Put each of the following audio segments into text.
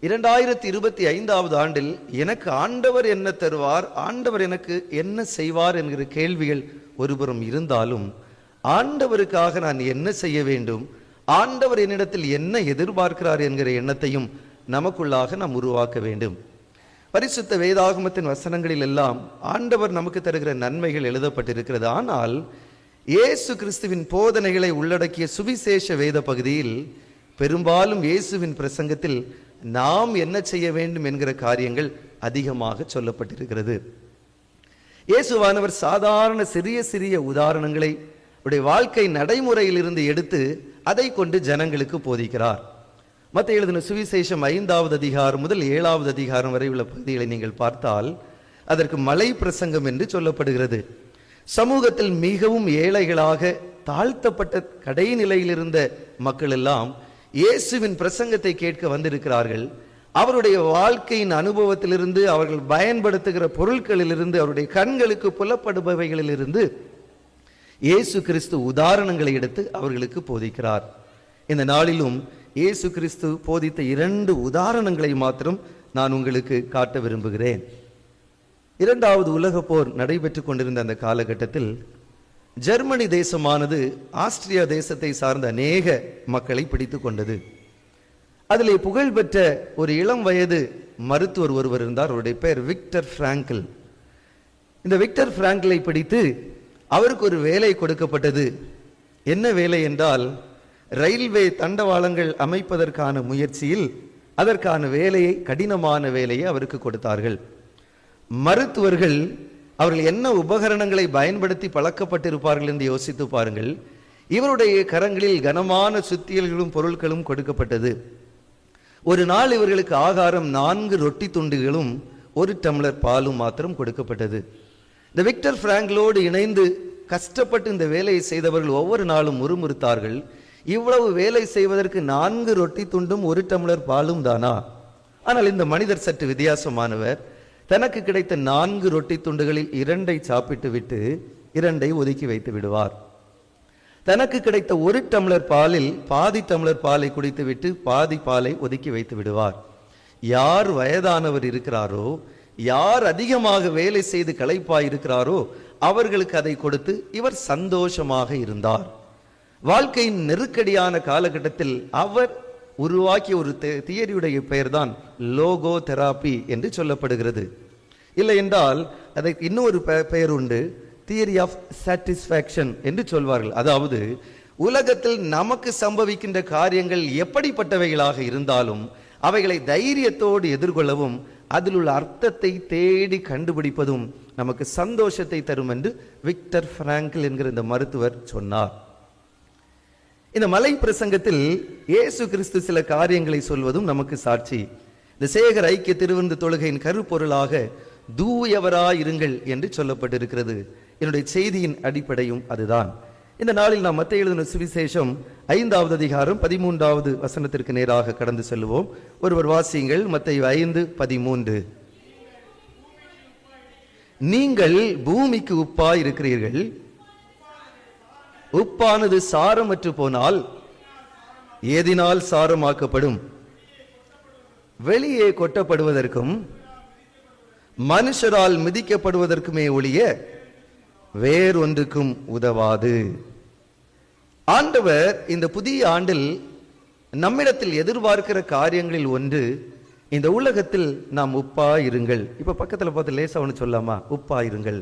2025 ஆண்டில் எனக்கு ஆண்டவர் என்ன தருவார், ஆண்டவர் எனக்கு என்ன செய்வார் என்கிற கேள்விகள் ஒருபுறம் இருந்தாலும், ஆண்டவருக்காக நான் என்ன செய்ய வேண்டும், ஆண்டவர் என்னிடத்தில் என்ன எதிர்பார்க்கிறார் என்கிற எண்ணத்தையும் நமக்குள்ளாக நாம் உருவாக்க வேண்டும். பரிசுத்த வேதாகமத்தின் வசனங்களில் எல்லாம் ஆண்டவர் நமக்கு தருகிற நன்மைகள் எழுதப்பட்டிருக்கிறது. ஆனால் இயேசு கிறிஸ்துவின் போதனைகளை உள்ளடக்கிய சுவிசேஷ வேத பகுதியில் பெரும்பாலும் இயேசுவின் பிரசங்கத்தில் நாம் என்ன செய்ய வேண்டும் என்கிற காரியங்கள் அதிகமாக சொல்லப்பட்டிருக்கிறது. இயேசுவானவர் சாதாரண சிறிய சிறிய உதாரணங்களை அவருடைய வாழ்க்கை நடைமுறையில் இருந்து எடுத்து அதை கொண்டு ஜனங்களுக்கு போதிக்கிறார். மத்தேயு எழுதின சுவிசேஷம் 5வது அதிகாரம் முதல் 7வது அதிகாரம் வரை உள்ள பகுதிகளை நீங்கள் பார்த்தால் அதற்கு மலை பிரசங்கம் என்று சொல்லப்படுகிறது. சமூகத்தில் மிகவும் ஏழைகளாக தாழ்த்தப்பட்ட கடைநிலையில் இருந்த மக்கள் எல்லாம் இயேசுவின் பிரசங்கத்தை கேட்க வந்திருக்கிறார்கள். அவருடைய வாழ்க்கையின் அனுபவத்திலிருந்து, அவர்கள் பயன்படுத்துகிற பொருட்களிலிருந்து, அவருடைய கண்களுக்கு புலப்படுபவைகளிலிருந்து இயேசு கிறிஸ்து உதாரணங்களை எடுத்து அவர்களுக்கு போதிக்கிறார். இந்த நாளிலும் இயேசு கிறிஸ்து போதித்த 2 உதாரணங்களை மாத்திரம் நான் உங்களுக்கு காட்ட விரும்புகிறேன். 2வது உலக போர் நடைபெற்றுக் கொண்டிருந்த அந்த காலகட்டத்தில் ஜெர்மனி தேசமானது ஆஸ்திரியா தேசத்தை சார்ந்த அநேக மக்களை பிடித்து கொண்டது. அதிலே புகழ்பெற்ற ஒரு இளம் வயது மருத்துவர் ஒருவர் இருந்தார். அவருடைய பெயர் விக்டர் பிராங்கல். இந்த விக்டர் பிராங்கலை பிடித்து அவருக்கு ஒரு வேலை கொடுக்கப்பட்டது. என்ன வேலை என்றால், ரயில்வே தண்டவாளங்கள் அமைப்பதற்கான முயற்சியில் அதற்கான வேலையை, கடினமான வேலையை அவருக்கு கொடுத்தார்கள். மருத்துவர்கள் அவர்கள் என்ன உபகரணங்களை பயன்படுத்தி பழக்கப்பட்டிருப்பார்கள் என்று யோசித்து பாருங்கள். இவருடைய கரங்களில் கனமான சுத்தியல்களும் பொருட்களும் கொடுக்கப்பட்டது. ஒரு நாள் இவர்களுக்கு ஆகாரம் 4 ரொட்டி துண்டுகளும் 1 டம்ளர் பாலும் மாத்திரம் கொடுக்கப்பட்டது. இந்த விக்டர் பிராங்கலோடு இணைந்து கஷ்டப்பட்டு இந்த வேலையை செய்தவர்கள் ஒவ்வொரு நாளும் முறுமுறுத்தார்கள். இவ்வளவு வேலை செய்வதற்கு 4 ரொட்டி துண்டும் 1 டம்ளர் பாலும் தானா? ஆனால் இந்த மனிதர் சற்று வித்தியாசமானவர். தனக்கு கிடைத்த 4 ரொட்டி துண்டுகளில் 2ஐ சாப்பிட்டு விட்டு 2ஐ ஒதுக்கி வைத்து விடுவார். தனக்கு கிடைத்த 1 டம்ளர் பாலில் பாதி டம்ளர் பாலை குடித்து விட்டு பாதி பாலை ஒதுக்கி வைத்து விடுவார். யார் வயதானவர் இருக்கிறாரோ, யார் அதிகமாக வேலை செய்து களைப்பாய் இருக்கிறாரோ அவர்களுக்கு அதை கொடுத்து இவர் சந்தோஷமாக இருந்தார். வாழ்க்கையின் நெருக்கடியான காலகட்டத்தில் அவர் உருவாக்கிய ஒரு தியரியுடைய பெயர்தான் லோகோ தெராப்பி என்று சொல்லப்படுகிறது. இல்லை என்றால் அதற்கு இன்னொரு பெயர் உண்டு, தியரி ஆஃப் சாட்டிஸ்ஃபேக்ஷன் என்று சொல்வார்கள். அதாவது உலகத்தில் நமக்கு சம்பவிக்கின்ற காரியங்கள் எப்படிப்பட்டவைகளாக இருந்தாலும் அவைகளை தைரியத்தோடு எதிர்கொள்ளவும் அதில் உள்ள அர்த்தத்தை தேடி கண்டுபிடிப்பதும் நமக்கு சந்தோஷத்தை தரும் என்று விக்டர் பிராங்கல் என்கிற இந்த மருத்துவர் சொன்னார். இந்த மலை பிரசங்கத்தில் இயேசு கிறிஸ்து சில காரியங்களை சொல்வதும் நமக்கு சாட்சி. இந்த சேகர் ஐக்கிய திருவிருந்து தொழுகையின் கருப்பொருளாக தூயவராயிருங்கள் என்று சொல்லப்பட்டிருக்கிறது. என்னுடைய செய்தியின் அடிப்படையும் அதுதான். இந்த நாளில் நாம் மத்தேயு எழுதின சுவிசேஷம் 5வது அதிகாரம் 13வது வசனத்திற்கு நேராக கடந்து செல்வோம். ஒருவர் வாசியுங்கள். மத்தேயு 5:13. நீங்கள் பூமிக்கு உப்பாய் இருக்கிறீர்கள். உப்பானது சாரமற்று போனால் ஏதினால் சாரமாக்கப்படும்? வெளியே கொட்டப்படுவதற்கும் மனுஷரால் மிதிக்கப்படுவதற்குமே ஒழிய வேறொன்றுக்கும் உதவாது. ஆண்டவர் இந்த புதிய ஆண்டில் நம்மிடத்தில் எதிர்பார்க்கிற காரியங்களில் ஒன்று, இந்த உலகத்தில் நாம் உப்பா இருங்கள். இப்ப பக்கத்துல பார்த்து லேசா ஒன்று சொல்லாமா? உப்பா இருங்கள்.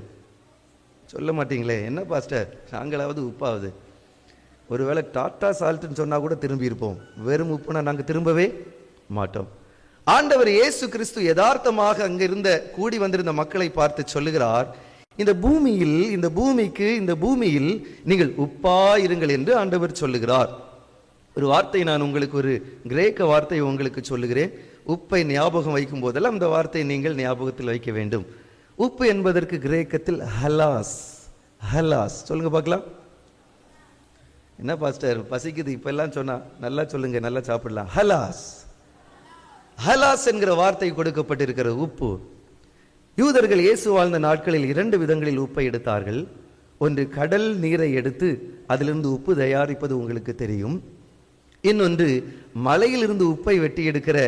சொல்ல மாட்டீங்களே, என்ன பாஸ்டர் நாங்களாவது உப்பாவது? ஒருவேளை டாட்டா சால்ட்னு சொன்னா கூட திரும்பி இருப்போம். வெறும் உப்புனா நாங்கள் திரும்பவே மாட்டோம். ஆண்டவர் இயேசு கிறிஸ்து யதார்த்தமாக அங்கிருந்த கூடி வந்திருந்த மக்களை பார்த்து சொல்லுகிறார், இந்த பூமியில் நீங்கள் உப்பா இருங்கள் என்று ஆண்டவர் சொல்லுகிறார். ஒரு வார்த்தை, நான் உங்களுக்கு ஒரு கிரேக்க வார்த்தை உங்களுக்கு சொல்லுகிறேன். உப்பை ஞாபகம் வைக்கும் போதெல்லாம் அந்த வார்த்தையை நீங்கள் ஞாபகத்தில் வைக்க வேண்டும். உப்பு என்பதற்கு கிரேக்கத்தில் ஹலாஸ். ஹலாஸ் சொல்லுங்க பார்க்கலாம். என்ன பாஸ்டர் பசிக்குது இப்ப எல்லாம் சொன்னா? நல்லா சொல்லுங்க, நல்லா சாப்பிடலாம். ஹலாஸ். ஹலாஸ் என்கிற வார்த்தை கொடுக்கப்பட்டிருக்கிற உப்பு. யூதர்கள் இயேசு வாழ்ந்த நாட்களில் 2 விதங்களில் உப்பை எடுத்தார்கள். ஒன்று, கடல் நீரை எடுத்து அதிலிருந்து உப்பு தயாரிப்பது உங்களுக்கு தெரியும். இன்னொன்று, மலையிலிருந்து உப்பை வெட்டி எடுக்கிற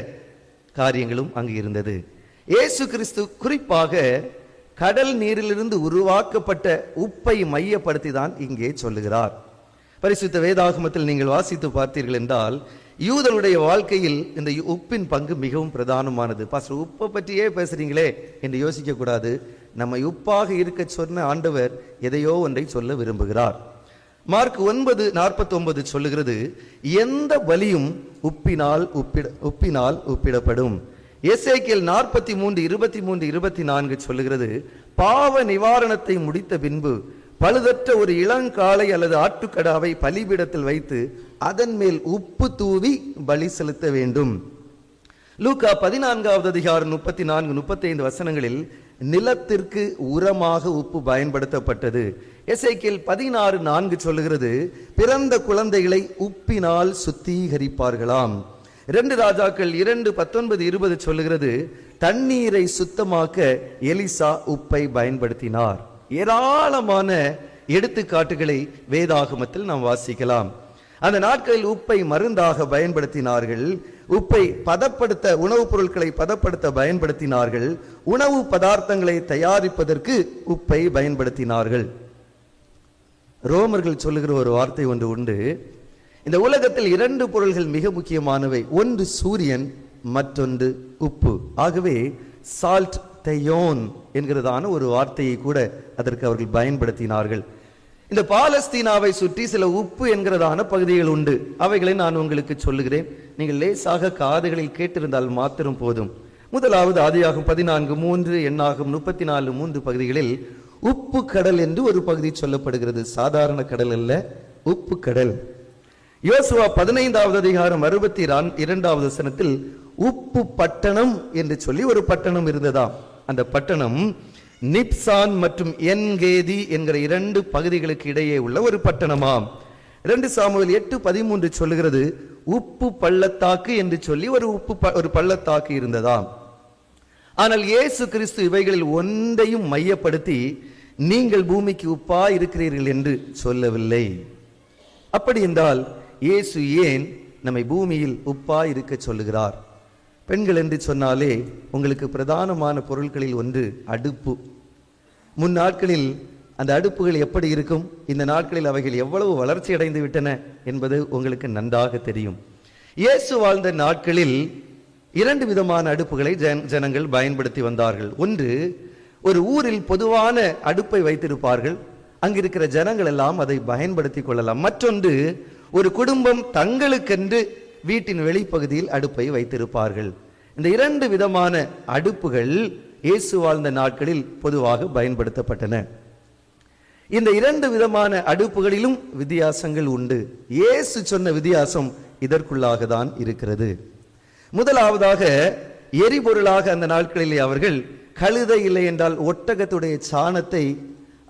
காரியங்களும் அங்கு இருந்தது. இயேசு கிறிஸ்து குறிப்பாக கடல் நீரிலிருந்து உருவாக்கப்பட்ட உப்பை மையப்படுத்தி தான் இங்கே சொல்லுகிறார். பரிசுத்த வேதாகமத்தில் நீங்கள் வாசித்து பார்த்தீர்கள் என்றால் யூதருடைய வாழ்க்கையில் இந்த உப்பின் பங்கு மிகவும் பிரதானமானது. பாஸ்டர், உப்பை பற்றியே பேசுறீங்களே என்று யோசிக்க கூடாது. நம்மை உப்பாக இருக்க சொன்ன ஆண்டவர் எதையோ ஒன்றை சொல்ல விரும்புகிறார். மார்க் 9:49 சொல்லுகிறது, எந்த பலியும் உப்பினால் ஒப்பிடப்படும். எசேக்கியேல் 43:23-24 சொல்லுகிறது, பாவ நிவாரணத்தை முடித்த பின்பு பழுதற்ற ஒரு இளங்காளை அல்லது ஆட்டுக்கடாவை பலிபீடத்தில் வைத்து அதன் மேல் உப்பு தூவி பலி செலுத்த வேண்டும். லூக்கா 14:34-35 வசனங்களில் நிலத்திற்கு உரமாக உப்பு பயன்படுத்தப்பட்டது. எசேக்கியேல் 16:4 சொல்லுகிறது, பிறந்த குழந்தைகளை உப்பினால் சுத்திகரிப்பார்களாம். 2 ராஜாக்கள் 2:19-20 சொல்லுகிறது, தண்ணீரை சுத்தமாக்க எலிசா உப்பை பயன்படுத்தினார். ஏராளமான எடுத்துக்காட்டுகளை வேதாகமத்தில் நாம் வாசிக்கலாம். அந்த நாட்களில் உப்பை மருந்தாக பயன்படுத்தினார்கள். உப்பை பதப்படுத்த, உணவுப் பொருட்களை பதப்படுத்த பயன்படுத்தினார்கள். உணவு பதார்த்தங்களை தயாரிப்பதற்கு உப்பை பயன்படுத்தினார்கள். ரோமர்கள் சொல்லுகிற ஒரு வார்த்தை ஒன்று உண்டு, இந்த உலகத்தில் 2 பொருள்கள் மிக முக்கியமானவை, ஒன்று சூரியன், மற்றொன்று உப்பு. ஆகவே சால்ட் தெயோன் என்கிறதான ஒரு வார்த்தையை கூட அதற்கு அவர்கள் பயன்படுத்தினார்கள். இந்த பாலஸ்தீனாவை சுற்றி சில உப்பு என்கிறதான பகுதிகள் உண்டு. அவைகளை நான் உங்களுக்கு சொல்லுகிறேன், நீங்கள் லேசாக காதுகளில் கேட்டிருந்தால் மாத்திரம் போதும். முதலாவது ஆதியாகமம் 14:3, எண்ணாகமம் 34:3 பகுதிகளில் உப்பு கடல் என்று ஒரு பகுதி சொல்லப்படுகிறது. சாதாரண கடல் அல்ல, உப்பு கடல். யோசுவா 15:62 வசனத்தில் உப்பு பட்டணம் என்று சொல்லி ஒரு பட்டணம் இருந்ததாம். அந்த பட்டணம் நிப்சான் மற்றும் என்கேதி என்கிற 2 பகுதிகளுக்கு இடையே உள்ள ஒரு பட்டணமாம். 2 சாமுவேல் 8:13 சொல்லுகிறது, உப்பு பள்ளத்தாக்கு என்று சொல்லி ஒரு பள்ளத்தாக்கு இருந்ததாம். ஆனால் இயேசு கிறிஸ்து இவைகளில் ஒன்றையும் மையப்படுத்தி நீங்கள் பூமிக்கு உப்பா இருக்கிறீர்கள் என்று சொல்லவில்லை. அப்படி என்றால் இயேசு ஏன் நம்மை பூமியில் உப்பா இருக்க சொல்லுகிறார்? பெண்கள் என்று சொன்னாலே உங்களுக்கு பிரதானமான பொருட்களில் ஒன்று அடுப்பு. முன் நாட்களில் அந்த அடுப்புகள் எப்படி இருக்கும், இந்த நாட்களில் அவைகள் எவ்வளவு வளர்ச்சி அடைந்து விட்டன என்பது உங்களுக்கு நன்றாக தெரியும். இயேசு வாழ்ந்த நாட்களில் 2 விதமான அடுப்புகளை ஜனங்கள் பயன்படுத்தி வந்தார்கள். ஒன்று, ஒரு ஊரில் பொதுவான அடுப்பை வைத்திருப்பார்கள், அங்கிருக்கிற ஜனங்கள் எல்லாம் அதை பயன்படுத்தி கொள்ளலாம். மற்றொன்று, ஒரு குடும்பம் தங்களுக்கென்று வீட்டின் வெளிப்பகுதியில் அடுப்பை வைத்திருப்பார்கள். இந்த 2 விதமான அடுப்புகள் இயேசு வாழ்ந்த நாட்களில் பொதுவாக பயன்படுத்தப்பட்டன. இந்த 2 விதமான அடுப்புகளிலும் வித்தியாசங்கள் உண்டு. இயேசு சொன்ன வித்தியாசம் இதற்குள்ளாக தான் இருக்கிறது. முதலாவதாக, எரிபொருளாக அந்த நாட்களிலே அவர்கள் கழுதை இல்லை என்றால் ஒட்டகத்துடைய சாணத்தை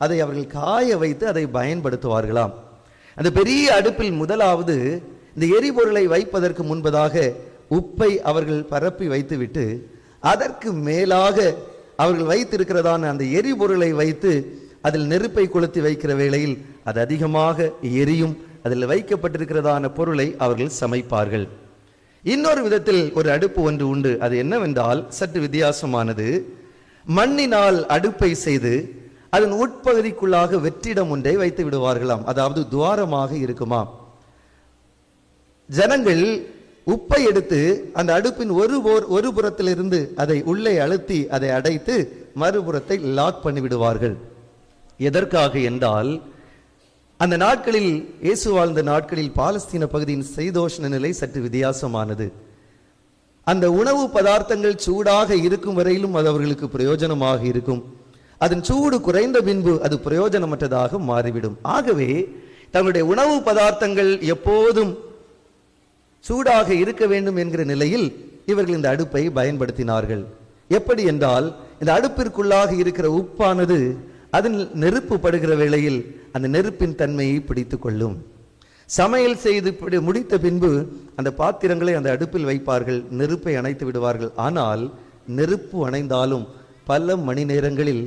அதை அவர்கள் காய வைத்து அதை பயன்படுத்துவார்களாம். அந்த பெரிய அடுப்பில் முதலாவது இந்த எரிபொருளை வைப்பதற்கு முன்பதாக உப்பை அவர்கள் பரப்பி வைத்துவிட்டு அதற்கு மேலாக அவர்கள் வைத்திருக்கிறதான அந்த எரிபொருளை வைத்து அதில் நெருப்பை கொளுத்தி வைக்கிற வேளையில் அது அதிகமாக எரியும். அதில் வைக்கப்பட்டிருக்கிறதான பொருளை அவர்கள் சமைப்பார்கள். இன்னொரு விதத்தில் ஒரு அடுப்பு ஒன்று உண்டு. அது என்னவென்றால் சற்று வித்தியாசமானது. மண்ணினால் அடுப்பை செய்து அதன் உட்பகுதிக்குள்ளாக வெற்றிடம் ஒன்றை வைத்து விடுவார்களாம். அதாவது துவாரமாக இருக்குமாம். ஜனங்கள் உப்பை எடுத்து அந்த அடுப்பின் ஒரு புறத்திலிருந்து அதை உள்ளே அழுத்தி அதை அடைத்து மறுபுறத்தை லாக் பண்ணி விடுவார்கள். எதற்காக என்றால், அந்த நாட்களில், இயேசு வாழ்ந்த நாட்களில் பாலஸ்தீன பகுதியின் சீதோஷ்ண நிலை சற்று வித்தியாசமானது. அந்த உணவு பதார்த்தங்கள் சூடாக இருக்கும் வரையிலும் அது அவர்களுக்கு பிரயோஜனமாக இருக்கும். அதன் சூடு குறைந்த பின்பு அது பிரயோஜனமற்றதாக மாறிவிடும். ஆகவே தங்களுடைய உணவு பதார்த்தங்கள் எப்போதும் சூடாக இருக்க வேண்டும் என்கிற நிலையில் இவர்கள் இந்த அடுப்பை பயன்படுத்தினார்கள். எப்படி என்றால், இந்த அடுப்பிற்குள்ளாக இருக்கிற உப்பானது அதில் நெருப்பு படுகிற வேளையில் அந்த நெருப்பின் தன்மையை பிடித்து கொள்ளும். சமையல் செய்து முடித்த பின்பு அந்த பாத்திரங்களை அந்த அடுப்பில் வைப்பார்கள், நெருப்பை அணைத்து விடுவார்கள். ஆனால் நெருப்பு அணைந்தாலும் பல மணி நேரங்களில்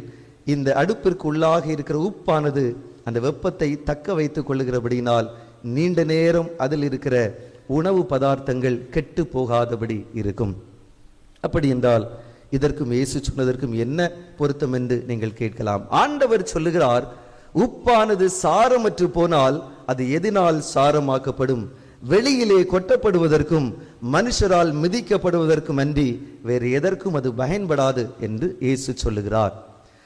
இந்த அடுப்பிற்கு உள்ளாக இருக்கிற உப்பானது அந்த வெப்பத்தை தக்க வைத்துக் கொள்ளுகிறபடியினால் நீண்ட நேரம் அதில் இருக்கிற உணவு பதார்த்தங்கள் கெட்டு போகாதபடி இருக்கும். அப்படி என்றால் இதற்கும் இயேசு சொன்னதற்கும் என்ன பொருத்தம் என்று நீங்கள் கேட்கலாம். ஆண்டவர் சொல்லுகிறார், உப்பானது சாரமற்று போனால் அது எதினால் சாரமாக்கப்படும்? வெளியிலே கொட்டப்படுவதற்கும் மனுஷரால் மிதிக்கப்படுவதற்கும் அன்றி வேறு எதற்கும் அது பயன்படாது என்று இயேசு சொல்லுகிறார்.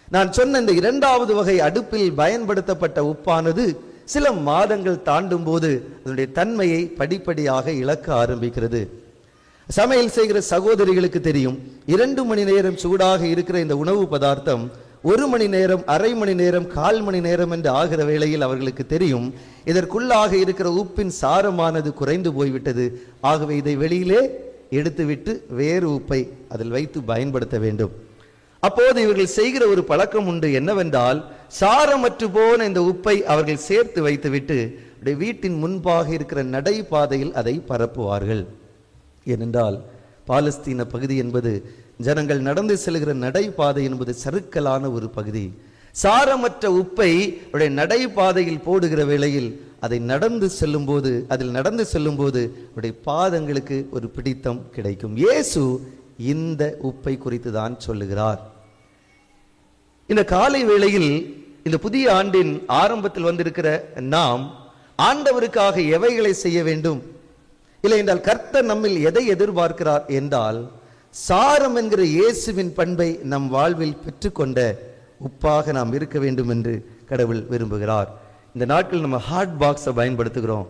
நான் சொன்ன இந்த இரண்டாவது வகை அடுப்பில் பயன்படுத்தப்பட்ட உப்பானது சில மாதங்கள் தாண்டும் போது அதனுடைய தன்மையை படிப்படியாக இழக்க ஆரம்பிக்கிறது. சமையல் செய்கிற சகோதரிகளுக்கு தெரியும், 2 மணி நேரம் சூடாக இருக்கிற இந்த உணவு பதார்த்தம் 1 மணி நேரம், அரை மணி நேரம், 1/4 மணி நேரம் என்று ஆகிற வேளையில் அவர்களுக்கு தெரியும், இதற்குள்ளாக இருக்கிற உப்பின் சாரமானது குறைந்து போய்விட்டது. ஆகவே இதை வெளியிலே எடுத்துவிட்டு வேறு உப்பை அதில் வைத்து பயன்படுத்த வேண்டும். அப்போது இவர்கள் செய்கிற ஒரு பழக்கம் உண்டு. என்னவென்றால், சாரமற்று போன இந்த உப்பை அவர்கள் சேர்த்து வைத்துவிட்டு வீட்டின் முன்பாக இருக்கிற நடைபாதையில் அதை பரப்புவார்கள். ஏனென்றால் பாலஸ்தீன பகுதி என்பது ஜனங்கள் நடந்து செல்கிற நடைபாதை என்பது சறுக்கலான ஒரு பகுதி. சாரமற்ற உப்பை நடைபாதையில் போடுகிற வேளையில் அதில் நடந்து செல்லும் போது அவருடைய பாதங்களுக்கு ஒரு பிடித்தம் கிடைக்கும். இயேசு இந்த உப்பை குறித்து தான் சொல்லுகிறார். இந்த காலை வேளையில் இந்த புதிய ஆண்டின் ஆரம்பத்தில் வந்திருக்கிற நாம் ஆண்டவருக்காக எவைகளை செய்ய வேண்டும்? இல்லை என்றால் கர்த்தர் நம்மில் எதை எதிர்பார்க்கிறார் என்றால், சாரம் என்கிற இயேசுவின் பண்பை நம் வாழ்வில் பெற்றுக்கொண்ட உப்பாக நாம் இருக்க வேண்டும் என்று கடவுள் விரும்புகிறார். இந்த நாட்கள் நம்ம ஹாட் பாக்ஸை பயன்படுத்துகிறோம்.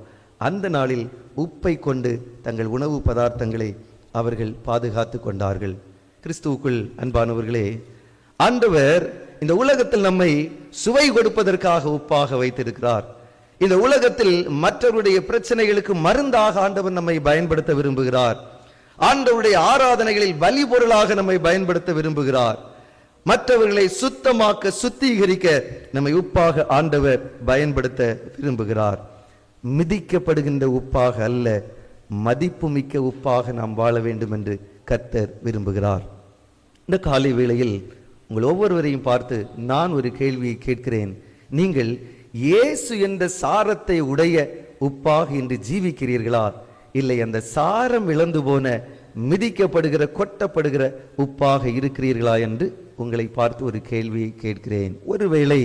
அந்த நாளில் உப்பை கொண்டு தங்கள் உணவு பதார்த்தங்களை அவர்கள் பாதுகாத்து கொண்டார்கள். கிறிஸ்துவுக்குள் அன்பானவர்களே, ஆண்டவர் இந்த உலகத்தில் நம்மை சுவை கொடுப்பதற்காக உப்பாக வைத்திருக்கிறார். இந்த உலகத்தில் மற்றவருடைய பிரச்சனைகளுக்கு மருந்தாக ஆண்டவர் நம்மை பயன்படுத்த விரும்புகிறார். ஆண்டவருடைய ஆராதனைகளில் பலி பொருளாக நம்மை பயன்படுத்த விரும்புகிறார். மற்றவர்களை சுத்தமாக்க, சுத்திகரிக்க நம்மை உப்பாக ஆண்டவர் பயன்படுத்த விரும்புகிறார். மிதிக்கப்படுகின்ற உப்பாக அல்ல, மதிப்புமிக்க உப்பாக நாம் வாழ வேண்டும் என்று கர்த்தர் விரும்புகிறார். இந்த காலை வேளையில் உங்கள் ஒவ்வொருவரையும் பார்த்து நான் ஒரு கேள்வியை கேட்கிறேன். நீங்கள் இயேசு என்ற சாரத்தை உடைய உப்பாக இன்று ஜீவிக்கிறீர்களா? இல்லை அந்த சாரம் இழந்து போன, மிதிக்கப்படுகிற, கொட்டப்படுகிற உப்பாக இருக்கிறீர்களா என்று உங்களை பார்த்து ஒரு கேள்வியை கேட்கிறேன். ஒருவேளை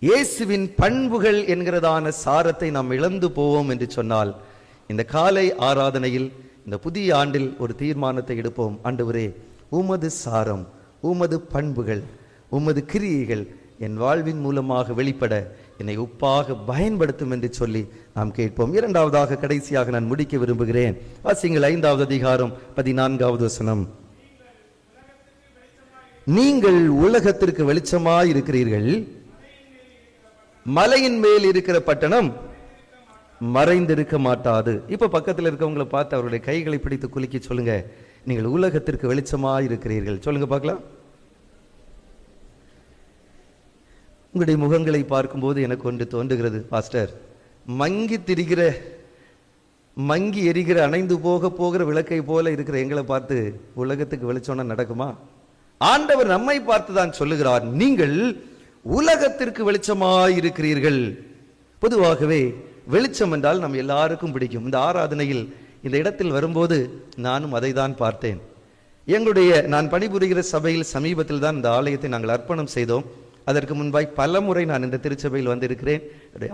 இயேசுவின் பண்புகள் என்கிறதான சாரத்தை நாம் இழந்து போவோம் என்று சொன்னால், இந்த காலை ஆராதனையில் இந்த புதிய ஆண்டில் ஒரு தீர்மானத்தை எடுப்போம். ஆண்டவரே, உமது சாரம், உமது பண்புகள், உமது கிரியைகள் என் வாழ்வின் மூலமாக வெளிப்பட என்னை உப்பாக பயன்படுத்தும் என்று சொல்லி நாம் கேட்போம். இரண்டாவதாக, கடைசியாக நான் முடிக்க விரும்புகிறேன். வாசிங்கள் 5வது அதிகாரம் 14வது வசனம். நீங்கள் உலகத்திற்கு வெளிச்சமாய் இருக்கிறீர்கள், மலையின் மேல் இருக்கிற பட்டணம் மறைந்திருக்க மாட்டாது. இப்ப பக்கத்தில் இருக்கவங்களை பார்த்து அவருடைய கைகளை பிடித்து குலுக்கி சொல்லுங்க, நீங்கள் உலகத்திற்கு வெளிச்சமாய் இருக்கிறீர்கள். சொல்லுங்க பார்க்கலாம். உங்களுடைய முகங்களை பார்க்கும்போது எனக்கு ஒன்று தோன்றுகிறது. பாஸ்டர், மங்கி எரிகிற, அணைந்து போகிற விளக்கை போல இருக்கிற எங்களை பார்த்து உலகத்துக்கு வெளிச்சம்னா நடக்குமா? ஆண்டவர் நம்மை பார்த்து தான் சொல்லுகிறார், நீங்கள் உலகத்திற்கு வெளிச்சமாய் இருக்கிறீர்கள். பொதுவாகவே வெளிச்சம் என்றால் நம்ம எல்லாருக்கும் பிடிக்கும். இந்த ஆராதனையில் இந்த இடத்தில் வரும்போது நானும் அதை தான் பார்த்தேன். நான் பணிபுரிகிற சபையில் சமீபத்தில் தான் இந்த ஆலயத்தை நாங்கள் அர்ப்பணம் செய்தோம். அதற்கு முன்பாய் பல முறை நான் இந்த திருச்சபையில் வந்திருக்கிறேன்.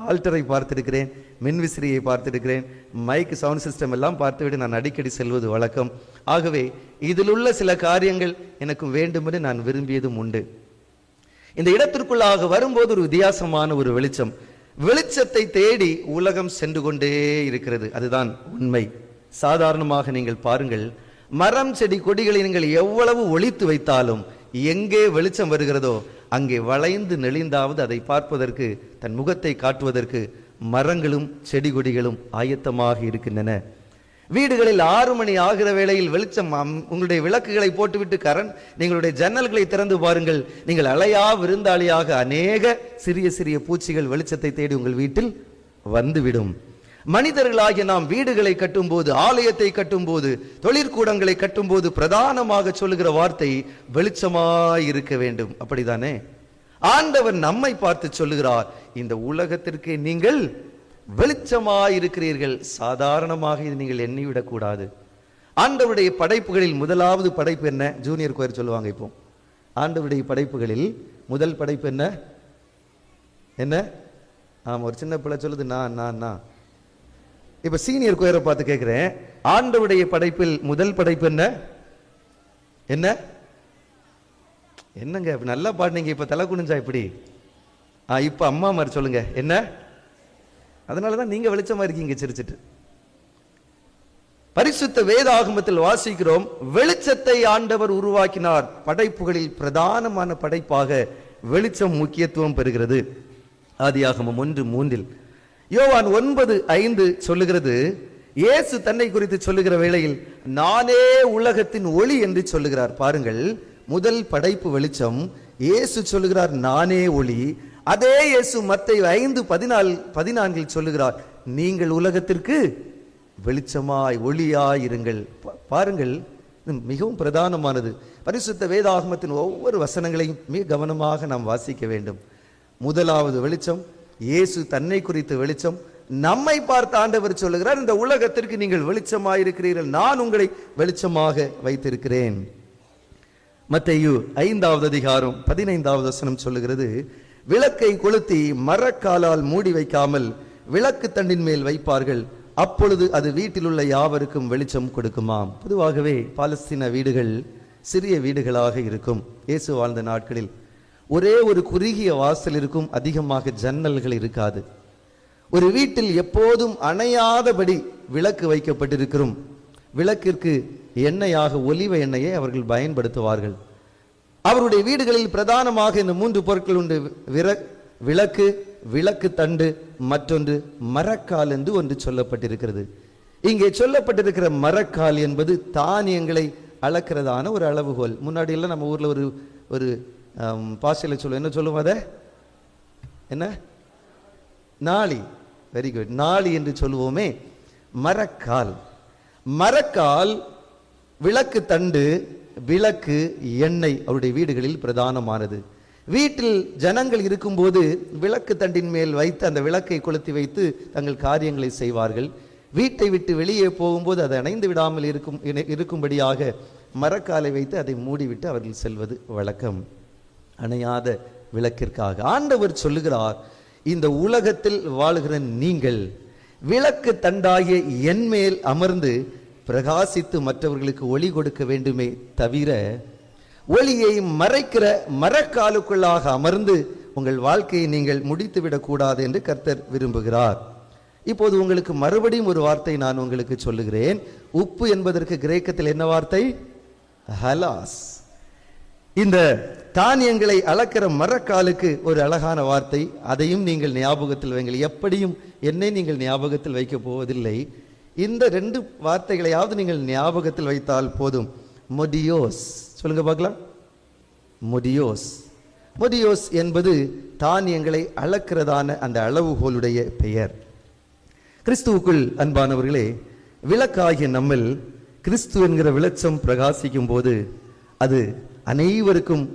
ஆல்டரை பார்த்திருக்கிறேன், மின்விசிறியை பார்த்திருக்கிறேன், மைக், சவுண்ட் சிஸ்டம் எல்லாம் பார்த்துவிட்டு நான் அடிக்கடி செல்வது வழக்கம். ஆகவே இதில் உள்ள சில காரியங்கள் எனக்கு வேண்டும் என்று நான் விரும்பியதும் உண்டு. இந்த இடத்திற்குள்ளாக வரும்போது ஒரு வித்தியாசமான ஒரு வெளிச்சத்தை தேடி உலகம் சென்று கொண்டே இருக்கிறது. அதுதான் உண்மை. சாதாரணமாக நீங்கள் பாருங்கள், மரம், செடி, கொடிகளை நீங்கள் எவ்வளவு ஒளித்து வைத்தாலும் எங்கே வெளிச்சம் வருகிறதோ அங்கே வளைந்து நெளிந்தாவது அதை பார்ப்பதற்கு, தன் முகத்தை காட்டுவதற்கு மரங்களும் செடி கொடிகளும் ஆயத்தமாக இருக்கின்றன. வீடுகளில் 6 மணி ஆகிற வேளையில் வெளிச்சம், உங்களுடைய விளக்குகளை போட்டுவிட்டு நீங்களுடைய ஜன்னல்களை திறந்து பாருங்கள், நீங்கள் அலையா விருந்தாளியாக அநேக சிறிய சிறிய பூச்சிகள் வெளிச்சத்தை தேடி உங்கள் வீட்டில் வந்துவிடும். மனிதர்களாகிய நாம் வீடுகளை கட்டும்போது, ஆலயத்தை கட்டும்போது, தொழிற்கூடங்களை கட்டும்போது பிரதானமாக சொல்லுகிற வார்த்தை வெளிச்சமாய் இருக்க வேண்டும். அப்படித்தானே? ஆண்டவர் நம்மை பார்த்து சொல்லுகிறார், இந்த உலகத்திற்கு நீங்கள் வெளிச்சமாய் இருக்கிறீர்கள். சாதாரணமாக இது நீங்கள் எண்ணிவிடக் கூடாது. ஆண்டவருடைய படைப்புகளில் முதலாவது படைப்பு என்ன? ஜூனியர் கோயர் சொல்லுவாங்க. இப்போ ஆண்டவருடைய படைப்புகளில் முதல் படைப்பு என்ன? என்ன? ஆமா, ஒரு சின்ன பிள்ளை சொல்லுது நான். இப்ப சீனியர் கோயரை பார்த்து கேட்கிறேன், ஆண்டவருடைய படைப்பில் முதல் படைப்பு என்ன? என்ன? என்னங்க நல்லா பாடுனீங்க, இப்ப தலை குனிஞ்சா இப்படி? இப்ப அம்மா மாதிரி சொல்லுங்க, என்ன? அதனாலதான் நீங்க வெளிச்சமா இருக்கீங்க சிரிச்சிட்டு. பரிசுத்த வேதாகமத்தில் வாசிக்கிறோம், வெளிச்சத்தை ஆண்டவர் உருவாக்கினார். படைப்புகளில் பிரதானமான படைப்பாக வெளிச்சம் முக்கியத்துவம் பெறுகிறது. ஆதியாகமம் 1:3. யோவான் 9:5 சொல்லுகிறது, இயேசு தன்னை குறித்து சொல்லுகிற வேளையில் நானே உலகத்தின் ஒளி என்று சொல்லுகிறார். பாருங்கள், முதல் படைப்பு வெளிச்சம். இயேசு சொல்லுகிறார் நானே ஒளி. அதே இயேசு மத்தேயு 5:14 சொல்லுகிறார், நீங்கள் உலகத்திற்கு வெளிச்சமாய் ஒளியாய் இருங்கள். பாருங்கள், மிகவும் பிரதானமானது. பரிசுத்த வேதாகமத்தின் ஒவ்வொரு வசனங்களையும் மிக கவனமாக நாம் வாசிக்க வேண்டும். முதலாவது வெளிச்சம், இயேசு தன்னை குறித்த வெளிச்சம். நம்மை பார்த்த ஆண்டவர் சொல்லுகிறார், இந்த உலகத்திற்கு நீங்கள் வெளிச்சமாக இருக்கிறீர்கள், நான் உங்களை வெளிச்சமாக வைத்திருக்கிறேன். மத்தேயு 5:15 சொல்லுகிறது, விளக்கை கொளுத்தி மரக்காலால் மூடி வைக்காமல் விளக்கு தண்டின் மேல் வைப்பார்கள், அப்பொழுது அது வீட்டில் உள்ள யாவருக்கும் வெளிச்சம் கொடுக்குமாம். பொதுவாகவே பாலஸ்தீன வீடுகள் சிறிய வீடுகளாக இருக்கும். இயேசு வாழ்ந்த நாட்களில் ஒரே ஒரு குறுகிய வாசல் இருக்கும், அதிகமாக ஜன்னல்கள் இருக்காது. ஒரு வீட்டில் எப்போதும் அணையாதபடி விளக்கு வைக்கப்பட்டிருக்கும். விளக்கிற்கு எண்ணெயாக ஒலிவ எண்ணெயை அவர்கள் பயன்படுத்துவார்கள். அவருடைய வீடுகளில் பிரதானமாக இந்த 3 பொருட்கள் உண்டு: விளக்கு, விளக்கு தண்டு, மற்றொன்று மரக்கால் என்று ஒன்று சொல்லப்பட்டிருக்கிறது. இங்கே சொல்லப்பட்டிருக்கிற மரக்கால் என்பது தானியங்களை அளக்கிறதான ஒரு அளவுகோல். முன்னாடி எல்லாம் நம்ம ஊர்ல ஒரு பாசையில சொல்லுவோம், என்ன சொல்லுவோம், அத என்ன? நாளி. வெரி குட், நாளி என்று சொல்லுவோமே. மரக்கால். மரக்கால், விளக்கு தண்டு, விளக்கு, எண்ணெய் அவருடைய வீடுகளில் பிரதானமானது. வீட்டில் ஜனங்கள் இருக்கும்போது விளக்கு தண்டின் மேல் வைத்து அந்த விளக்கை கொளுத்தி வைத்து தங்கள் காரியங்களை செய்வார்கள். வீட்டை விட்டு வெளியே போகும்போது அதை அணைந்து விடாமல் இருக்கும்படியாக மரக்காலை வைத்து அதை மூடிவிட்டு அவர்கள் செல்வது வழக்கம், அணையாத விளக்கிற்காக. ஆண்டவர் சொல்லுகிறார், இந்த உலகத்தில் வாழுகிற நீங்கள் விளக்கு தண்டாகிய என் மேல் அமர்ந்து பிரகாசித்து மற்றவர்களுக்கு ஒளி கொடுக்க வேண்டுமே தவிர ஒளியை மறைக்கிற மரக்காலுக்குள்ளாக அமர்ந்து உங்கள் வாழ்க்கையை நீங்கள் முடித்துவிடக் கூடாது என்று கர்த்தர் விரும்புகிறார். இப்போது உங்களுக்கு மறுபடியும் ஒரு வார்த்தை நான் உங்களுக்கு சொல்லுகிறேன். உப்பு என்பதற்கு கிரேக்கத்தில் என்ன வார்த்தை? ஹலாஸ். இந்த தானியங்களை அளக்கிற மரக்காலுக்கு ஒரு அழகான வார்த்தை, அதையும் நீங்கள் ஞாபகத்தில் வைங்கள். எப்படியும் என்னை நீங்கள் ஞாபகத்தில் வைக்க போவதில்லை. இந்த 2 வார்த்தைகளையாவது நீங்கள் ஞாபகத்தில் வைத்தால் போதும். மொடியோஸ் சொல்லுங்க பார்க்கலாம். மொடியோஸ். மொடியோஸ் என்பது தானியங்களை அளக்கிறதான அந்த அளவுகோலுடைய பெயர். கிறிஸ்துவுக்குள் அன்பானவர்களே, விளக்காகிய நம்மில் கிறிஸ்து என்கிற வெளிச்சம் பிரகாசிக்கும் போது அது அனைவருக்கும்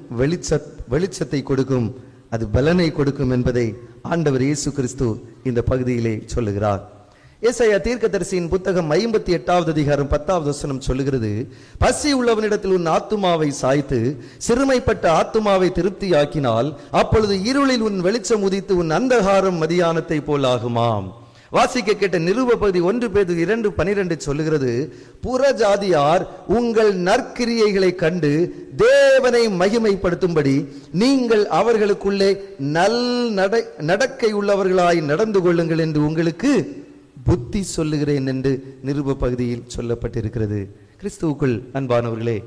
வெளிச்சத்தை கொடுக்கும், அது பலனை கொடுக்கும் என்பதை ஆண்டவர் இயேசு கிறிஸ்து இந்த பகுதியிலே சொல்லுகிறார். ஏசாயா தீர்க்கதரிசியின் புத்தகம் 58:10 சொல்லுகிறது, பசி உள்ளவனிடத்தில் உன் ஆத்துமாவை சாய்த்து சிறுமைப்பட்ட ஆத்துமாவை திருப்தியாக்கினால் அப்பொழுது இருளில் உன் வெளிச்சம் உதித்து உன் அந்தகாரம் மதியானத்தை போல் ஆகுமாம். வாசிக்க கேட்ட நிருப பகுதி 1 பேதுரு 2:12 சொல்லுகிறது, புறஜாதியார் உங்கள் நற்கிரியைகளை கண்டு தேவனை மகிமைப்படுத்தும்படி நீங்கள் அவர்களுக்குள்ளே நடக்கை உள்ளவர்களாய் நடந்து கொள்ளுங்கள் என்று உங்களுக்கு புத்தி சொல்லுகிறேன் என்று நிருப பகுதியில் சொல்லப்பட்டிருக்கிறது. கிறிஸ்துவுக்குள் அன்பானவர்களே,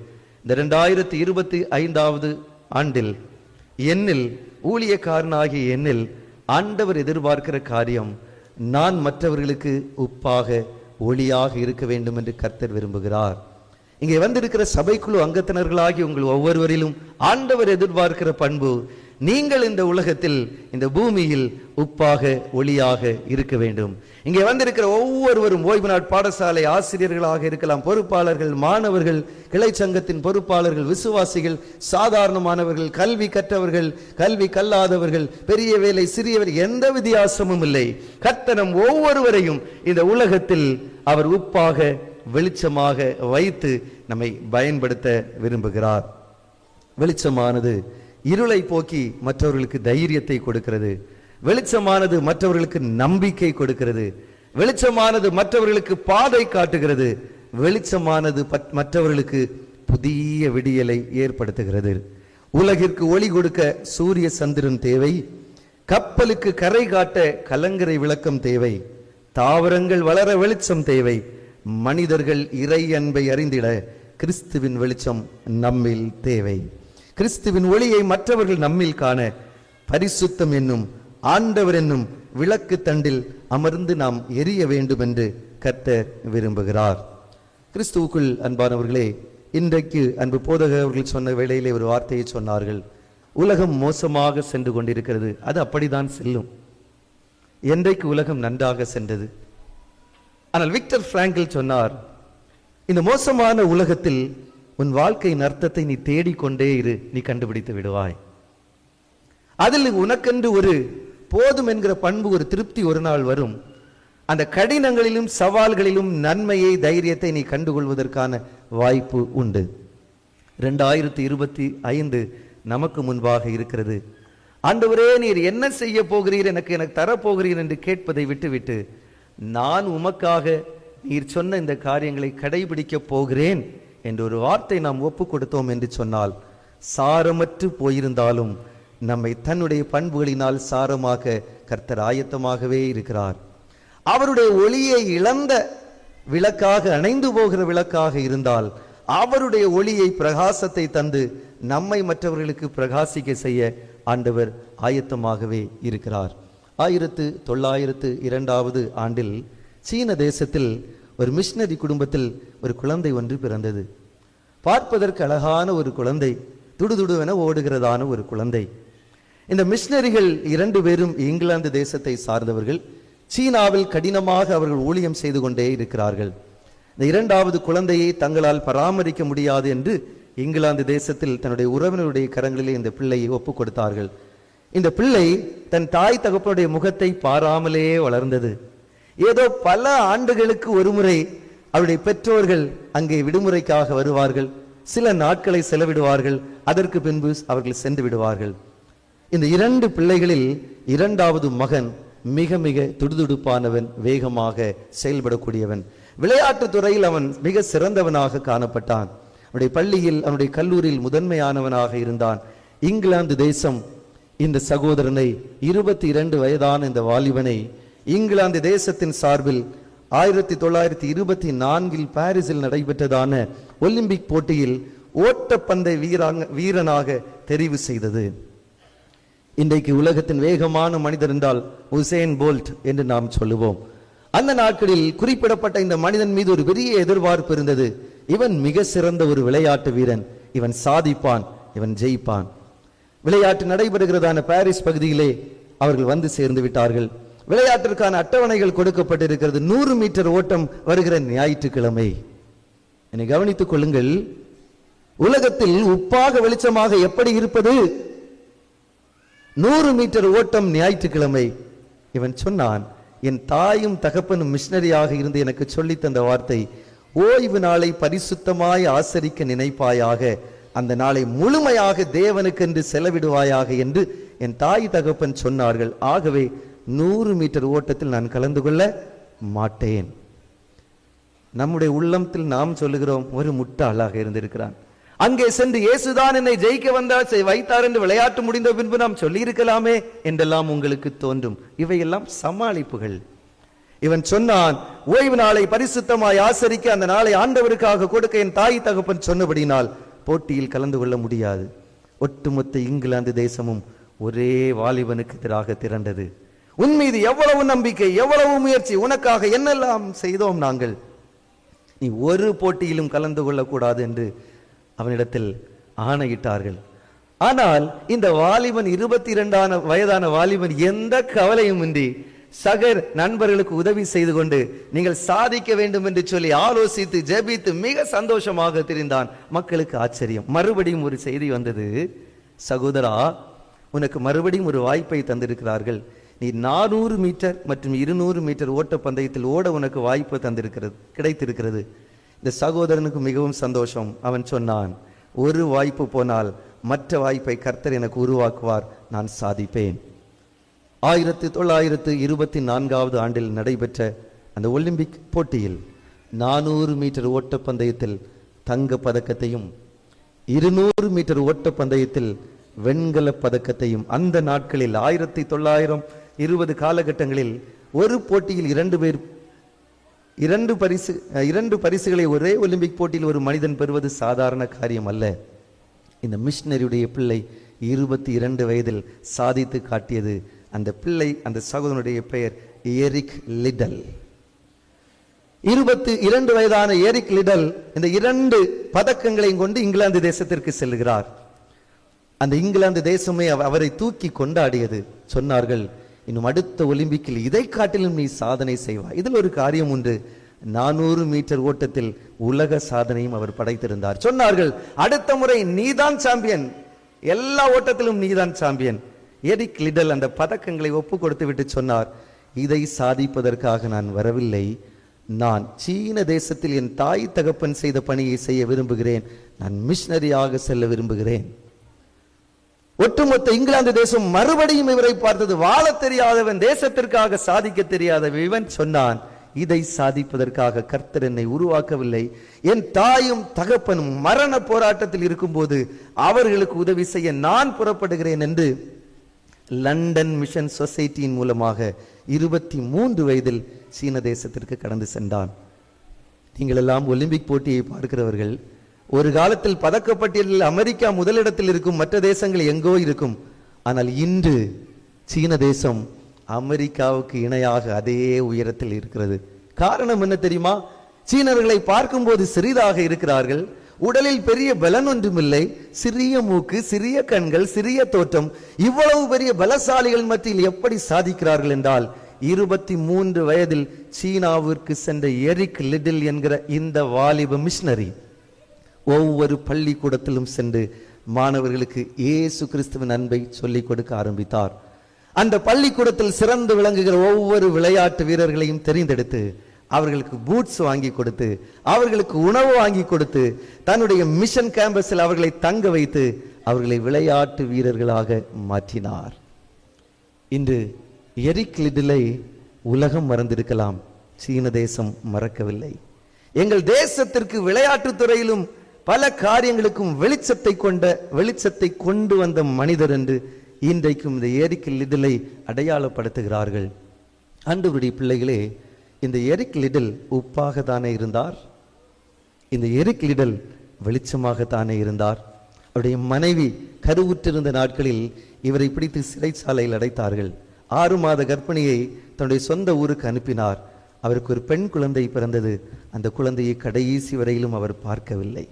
இந்த 2025 ஆண்டில் என்னில் ஊழியக்காரனாகிய என்னில் ஆண்டவர் எதிர்பார்க்கிற காரியம், நான் மற்றவர்களுக்கு உப்பாக ஒளியாக இருக்க வேண்டும் என்று கர்த்தர் விரும்புகிறார். இங்கே வந்திருக்கிற சபைக்குழு அங்கத்தினர்களாகி உங்கள் ஒவ்வொருவரிலும் ஆண்டவர் எதிர்பார்க்கிற பண்பு, நீங்கள் இந்த உலகத்தில் இந்த பூமியில் உப்பாக ஒளியாக இருக்க வேண்டும். இங்கே வந்திருக்கிற ஒவ்வொருவரும் ஓய்வு நாட் பாடசாலை ஆசிரியர்களாக இருக்கலாம், பொறுப்பாளர்கள், மாணவர்கள், கிளை சங்கத்தின் பொறுப்பாளர்கள், விசுவாசிகள், சாதாரணமானவர்கள், கல்வி கற்றவர்கள், கல்வி கல்லாதவர்கள், பெரிய வேலை சிறியவர், எந்த வித்தியாசமும் இல்லை. கர்த்தர் ஒவ்வொருவரையும் இந்த உலகத்தில் அவர் உப்பாக வெளிச்சமாக வைத்து நம்மை பயன்படுத்த விரும்புகிறார். வெளிச்சமானது இருளை போக்கி மற்றவர்களுக்கு தைரியத்தை கொடுக்கிறது. வெளிச்சமானது மற்றவர்களுக்கு நம்பிக்கை கொடுக்கிறது. வெளிச்சமானது மற்றவர்களுக்கு பாதை காட்டுகிறது. வெளிச்சமானது மற்றவர்களுக்கு புதிய விடியலை ஏற்படுத்துகிறது. உலகிற்கு ஒளி கொடுக்க சூரிய சந்திரன் தேவை. கப்பலுக்கு கரை காட்ட கலங்கரை விளக்கம் தேவை. தாவரங்கள் வளர வெளிச்சம் தேவை. மனிதர்கள் இறை அன்பை அறிந்திட கிறிஸ்துவின் வெளிச்சம் நம்மில் தேவை. கிறிஸ்துவின் ஒளியை மற்றவர்கள் நம்மில் காண பரிசுத்தம் என்னும் ஆண்டவர் என்னும் விளக்கு தண்டில் அமர்ந்து நாம் எரிய வேண்டும் என்று கர்த்தர் விரும்புகிறார். கிறிஸ்துவுக்குள் அன்பானவர்களே, இன்றைக்கு அன்பு போதகர் அவர்கள் சொன்ன வேளையிலே ஒரு வார்த்தையை சொன்னார்கள். உலகம் மோசமாக சென்று கொண்டிருக்கிறது. அது அப்படிதான் செல்லும். என்றைக்கு உலகம் நன்றாக சென்றது. ஆனால் விக்டர் பிராங்கிள் சொன்னார், இந்த மோசமான உலகத்தில் உன் வாழ்க்கையின் அர்த்தத்தை நீ தேடிக்கொண்டே இரு, நீ கண்டுபிடித்து விடுவாய். அதில் உனக்கென்று ஒரு போதும் என்கிற பண்பு, ஒரு திருப்தி ஒரு நாள் வரும். அந்த கடினங்களிலும் சவால்களிலும் நன்மையை, தைரியத்தை நீ கண்டுகொள்வதற்கான வாய்ப்பு உண்டு. 2025 நமக்கு முன்பாக இருக்கிறது. ஆண்டவரே, நீர் என்ன செய்ய போகிறீர், எனக்கு தரப்போகிறீர் என்று கேட்பதை விட்டுவிட்டு, நான் உமக்காக நீர் சொன்ன இந்த காரியங்களை கடைபிடிக்க போகிறேன் என்று ஒரு வார்த்தை நாம் ஒப்பு கொடுத்தோம் என்று சொன்னால், சாரமற்று போயிருந்தாலும் நம்மை தன்னுடைய பண்புகளினால் சாரமாக கர்த்தர் ஆயத்தமாகவே இருக்கிறார். அவருடைய ஒளியை இழந்த விளக்காக, அணைந்து போகிற விளக்காக இருந்தால், அவருடைய ஒளியை, பிரகாசத்தை தந்து நம்மை மற்றவர்களுக்கு பிரகாசிக்க செய்ய ஆண்டவர் ஆயத்தமாகவே இருக்கிறார். 1902 ஆண்டில் சீன தேசத்தில் ஒரு மிஷனரி குடும்பத்தில் ஒரு குழந்தை ஒன்று பிறந்தது. பார்ப்பதற்கு அழகான ஒரு குழந்தை, துடுதுடுவென ஓடுகிறதான ஒரு குழந்தை. இந்த மிஷனரிகள் 2 பேரும் இங்கிலாந்து தேசத்தை சார்ந்தவர்கள். சீனாவில் கடினமாக அவர்கள் ஊழியம் செய்து கொண்டே இருக்கிறார்கள். இந்த 2வது குழந்தையை தங்களால் பராமரிக்க முடியாது என்று இங்கிலாந்து தேசத்தில் தன்னுடைய உறவினருடைய கரங்களிலே இந்த பிள்ளையை ஒப்பு கொடுத்தார்கள். இந்த பிள்ளை தன் தாய் தகப்பனுடைய முகத்தை பாராமலே வளர்ந்தது. ஏதோ பல ஆண்டுகளுக்கு ஒரு முறை அவருடைய பெற்றோர்கள் அங்கே விடுமுறைக்காக வருவார்கள். சில நாட்களை செலவிடுவார்கள். அதற்கு பின்பு அவர்கள் சென்று விடுவார்கள். இந்த 2 பிள்ளைகளில் 2வது மகன் மிக மிக துடுதுடுப்பானவன், வேகமாக செயல்படக்கூடியவன். விளையாட்டு துறையில் அவன் மிக சிறந்தவனாக காணப்பட்டான். அவனுடைய பள்ளியில், அவனுடைய கல்லூரியில் முதன்மையானவனாக இருந்தான். இங்கிலாந்து தேசம் இந்த சகோதரனை, 22 வயதான இந்த வாலிபனை, இங்கிலாந்து தேசத்தின் சார்பில் 1924 பாரிஸில் நடைபெற்றதான ஒலிம்பிக் போட்டியில் ஓட்டப்பந்தய வீரனாக தெரிவு செய்தது. இன்றைக்கு உலகத்தின் வேகமான மனிதர் என்றால் உசேன் போல்ட் என்று நாம் சொல்லுவோம். அந்த நாட்களில் குறிப்பிடப்பட்ட இந்த மனிதன் மீது ஒரு பெரிய எதிர்பார்ப்பு இருந்தது. இவன் மிக சிறந்த ஒரு விளையாட்டு வீரன், இவன் சாதிப்பான், இவன் ஜெயிப்பான். விளையாட்டு நடைபெறுகிறதான பாரிஸ் பகுதியிலே அவர்கள் வந்து சேர்ந்து விட்டார்கள். விளையாட்டிற்கான அட்டவணைகள் கொடுக்கப்பட்டிருக்கிறது. 100 மீட்டர் ஓட்டம் வருகிற ஞாயிற்றுக்கிழமை. என்னை கவனித்துக் கொள்ளுங்கள். உலகத்தில் உப்பாக வெளிச்சமாக எப்படி இருப்பது? 100 மீட்டர் ஓட்டம் ஞாயிற்றுக்கிழமை. இவன் சொன்னான், என் தாயும் தகப்பனும் மிஷனரியாக இருந்து எனக்கு சொல்லி தந்த வார்த்தை, ஓய்வு நாளை பரிசுத்தமாய் ஆசரிக்க நினைப்பாயாக, அந்த நாளை முழுமையாக தேவனுக்கென்று செலவிடுவாயாக என்று என் தாய் தகப்பன் சொன்னார்கள். ஆகவே 100 மீட்டர் ஓட்டத்தில் நான் கலந்து கொள்ள மாட்டேன். நம்முடைய உள்ளத்தில் நாம் சொல்லுகிறோம், ஒரு முட்டாளாக இருந்திருக்கிறான். அங்கே சென்று இயேசுதான் என்னை ஜெயிக்க வந்தால் வைத்தார் என்று விளையாட்டு முடிந்த பின்பு நாம் சொல்லி இருக்கலாமே என்றெல்லாம் உங்களுக்கு தோன்றும். இவையெல்லாம் சமாளிப்புகள். இவன் சொன்னான், ஓய்வு நாளை பரிசுத்தமாய் ஆசரிக்க, அந்த நாளை ஆண்டவருக்காக கொடுக்க என் தாய் தகப்பன் சொன்னபடினால் போட்டியில் கலந்து கொள்ள முடியாது. ஒட்டுமொத்த இங்கிலாந்து தேசமும் ஒரே வாலிபனுக்கு எதிராக திரண்டது. உன் மீது எவ்வளவு நம்பிக்கை, எவ்வளவு முயற்சி, உனக்காக என்னெல்லாம் செய்தோம் நாங்கள், நீ ஒரு போட்டியிலும் கலந்து கொள்ளக்கூடாது என்று அவனிடத்தில் ஆணையிட்டார்கள். ஆனால் இந்த வாலிபன், 22 வயதான வாலிபன், எந்த கவலையும் இன்றி சக நண்பர்களுக்கு உதவி செய்து கொண்டு நீங்கள் சாதிக்க வேண்டும் என்று சொல்லி ஆலோசித்து ஜெபித்து மிக சந்தோஷமாக திரிந்தான். மக்களுக்கு ஆச்சரியம். மறுபடியும் ஒரு செய்தி வந்தது, சகோதரா, உனக்கு மறுபடியும் ஒரு வாய்ப்பை தந்திருக்கிறார்கள். நீ 400 மீட்டர் மற்றும் 200 மீட்டர் ஓட்ட பந்தயத்தில் ஓட உனக்கு வாய்ப்பு கிடைத்திருக்கிறது. இந்த சகோதரனுக்கு மிகவும் சந்தோஷம். அவன் சொன்னான், ஒரு வாய்ப்பு போனால் மற்ற வாய்ப்பை கர்த்தர் எனக்கு உருவாக்குவார், நான் சாதிப்பேன். 1924 ஆண்டில் நடைபெற்ற அந்த ஒலிம்பிக் போட்டியில் 400 மீட்டர் ஓட்டப்பந்தயத்தில் தங்க பதக்கத்தையும் 200 மீட்டர் ஓட்டப்பந்தயத்தில் வெண்கல பதக்கத்தையும் அந்த நாட்களில் 1920 காலகட்டங்களில் ஒரு போட்டியில் இரண்டு பரிசுகளை ஒரே ஒலிம்பிக் போட்டியில் ஒரு மனிதன் பெறுவது சாதாரண காரியம் அல்ல. இந்த மிஷனரியுடைய பிள்ளை 22 வயதில் சாதித்து காட்டியது. அந்த பிள்ளை, அந்த சகோதரனுடைய பெயர் எரிக் லிடல். 22 வயதான எரிக் லிடல் இந்த 2 பதக்கங்களையும் கொண்டு இங்கிலாந்து தேசத்திற்கு செல்லுகிறார். அந்த இங்கிலாந்து தேசமே அவரை தூக்கி கொண்டாடியது. சொன்னார்கள், இன்னும் அடுத்த ஒலிம்பிக்கில் இதை காட்டிலும் நீ சாதனை செய்வாய். இதில் ஒரு காரியம் உண்டு, 400 மீட்டர் ஓட்டத்தில் உலக சாதனையும் அவர் படைத்திருந்தார். சொன்னார்கள், அடுத்த முறை நீதான் சாம்பியன், எல்லா ஓட்டத்திலும் நீதான் சாம்பியன். எரிக் லிடல் அந்த பதக்கங்களை ஒப்பு கொடுத்து விட்டு சொன்னார், இதை சாதிப்பதற்காக நான் வரவில்லை, நான் சீன தேசத்தில் என் தாய் தகப்பன் செய்த பணியை செய்ய விரும்புகிறேன், நான் மிஷனரியாக செல்ல விரும்புகிறேன். ஒட்டுமொத்த இங்கிலாந்து தேசம் மறுபடியும் இவரை பார்த்தது. வாழ தெரியாதவன், தேசத்திற்காக சாதிக்க தெரியாதவன். இவன் சொன்னான், இதை சாதிப்பதற்காக கர்த்தர் என்னை உருவாக்கவில்லை, என் தாயும் தகப்பனும் மரண போராட்டத்தில் இருக்கும்போது அவர்களுக்கு உதவி செய்ய நான் புறப்படுகிறேன் என்று லண்டன் மிஷன் சொசைட்டியின் மூலமாக 23 வயதில் சீன தேசத்திற்கு கடந்து சென்றான். நீங்கள் எல்லாம் ஒலிம்பிக் போட்டியை பார்க்கிறவர்கள். ஒரு காலத்தில் பதக்கப்பட்டியலில் அமெரிக்கா முதலிடத்தில் இருக்கும், மற்ற தேசங்கள் எங்கோ இருக்கும். ஆனால் இன்று சீன தேசம் அமெரிக்காவுக்கு இணையாக அதே உயரத்தில் இருக்கிறது. காரணம் என்ன தெரியுமா? சீனர்களை பார்க்கும்போது சிறிதாக இருக்கிறார்கள், உடலில் பெரிய பலன் ஒன்றுமில்லை, சிறிய மூக்கு, சிறிய கண்கள், சிறிய தோற்றம். இவ்வளவு பெரிய பலசாலிகள் மத்தியில் எப்படி சாதிக்கிறார்கள் என்றால், 23 வயதில் சீனாவிற்கு சென்ற எரிக் லிடில் என்கிற இந்த வாலிப மிஷனரி ஒவ்வொரு பள்ளிக்கூடத்திலும் சென்று மாணவர்களுக்கு இயேசு கிறிஸ்துவின் அன்பை சொல்லிக் கொடுக்க ஆரம்பித்தார். அந்த பள்ளிக்கூடத்தில் சிறந்து விளங்குகிற ஒவ்வொரு விளையாட்டு வீரர்களையும் தெரிந்தெடுத்து அவர்களுக்கு பூட்ஸ் வாங்கி கொடுத்து, அவர்களுக்கு உணவு வாங்கி கொடுத்து, தன்னுடைய மிஷன் கேம்பஸில் அவர்களை தங்க வைத்து அவர்களை விளையாட்டு வீரர்களாக மாற்றினார். இன்று எரிக் லிடிலை உலகம் மறந்திருக்கலாம், சீன தேசம் மறக்கவில்லை. எங்கள் தேசத்திற்கு விளையாட்டுத் துறையிலும் பல காரியங்களுக்கும் வெளிச்சத்தை கொண்டு வந்த மனிதர் என்று இன்றைக்கும் இந்த எரிக் லிடிலை அடையாளப்படுத்துகிறார்கள். ஆண்டவருடைய பிள்ளைகளே, இந்த எரிக் லிடில் உப்பாக தானே இருந்தார், இந்த எரிக் லிடில் வெளிச்சமாகத்தானே இருந்தார். அவருடைய மனைவி கருவுற்றிருந்த நாட்களில் இவரை பிடித்து சிறைச்சாலையில் அடைத்தார்கள். 6 மாத கர்ப்பிணியை தன்னுடைய சொந்த ஊருக்கு அனுப்பினார். அவருக்கு ஒரு பெண் குழந்தை பிறந்தது. அந்த குழந்தையை கடைசி வரையிலும் அவர் பார்க்கவில்லை.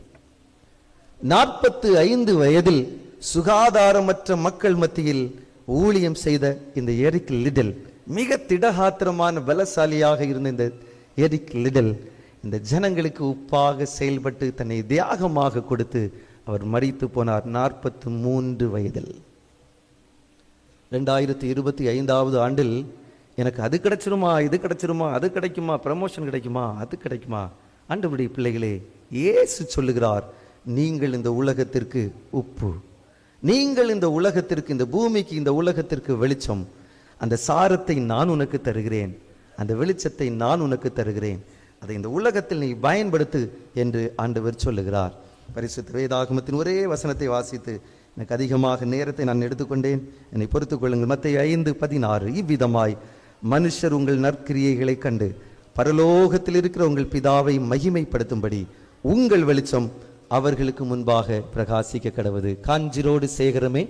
45 வயதில் சுகாதாரமற்ற மக்கள் மத்தியில் ஊழியம் செய்த இந்த எரிக் லிடில், மிக திடகாத்திரமான பலசாலியாக இருந்த இந்த எரிக் லிடில் இந்த ஜனங்களுக்கு உப்பாக செயல்பட்டு தன்னை தியாகமாக கொடுத்து அவர் மரித்து போனார் 43 வயதில். 2025 ஆண்டில் எனக்கு அது கிடைச்சிருமா, இது கிடைச்சிருமா, அது கிடைக்குமா, ப்ரமோஷன் கிடைக்குமா, அது கிடைக்குமா? ஆண்டவருடைய பிள்ளைகளே, இயேசு சொல்லுகிறார், நீங்கள் இந்த உலகத்திற்கு உப்பு, நீங்கள் இந்த உலகத்திற்கு, இந்த பூமிக்கு, இந்த உலகத்திற்கு வெளிச்சம். அந்த சாரத்தை நான் உனக்கு தருகிறேன், அந்த வெளிச்சத்தை நான் உனக்கு தருகிறேன், அதை இந்த உலகத்தில் நீ பயன்படுத்து என்று ஆண்டவர் சொல்லுகிறார். பரிசுத்த வேதாகமத்தின் ஒரே வசனத்தை வாசித்து எனக்கு அதிகமாக நேரத்தை நான் எடுத்துக்கொண்டேன், என்னை பொறுத்துக் கொள்ளுங்கள். மத்தேயு 5:16, இவ்விதமாய் மனுஷர் உங்கள் நற்கிரியைகளை கண்டு பரலோகத்தில் இருக்கிற உங்கள் பிதாவை மகிமைப்படுத்தும்படி உங்கள் வெளிச்சம் அவர்களுக்கு முன்பாக பிரகாசிக்க கடவது. காஞ்சிரோடு சேகரமே,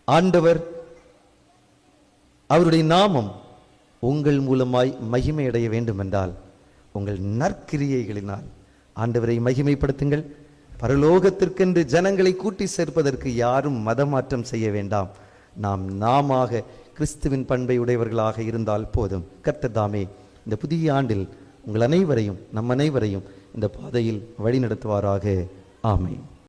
ஆண்டவர் அவருடைய நாமம் உங்கள் மூலமாய் மகிமை அடைய வேண்டும் என்றால் உங்கள் நற்கிரியைகளினால் ஆண்டவரை மகிமைப்படுத்துங்கள். பரலோகத்திற்கென்று ஜனங்களை கூட்டி சேர்ப்பதற்கு யாரும் மதமாற்றம் செய்ய வேண்டாம். நாமாக கிறிஸ்துவின் பண்பை உடையவர்களாக இருந்தால் போதும். கர்த்தர் தாமே இந்த புதிய ஆண்டில் உங்கள் அனைவரையும், நம் அனைவரையும் இந்த பாதையில் வழி நடத்துவாராக. ஆமென்.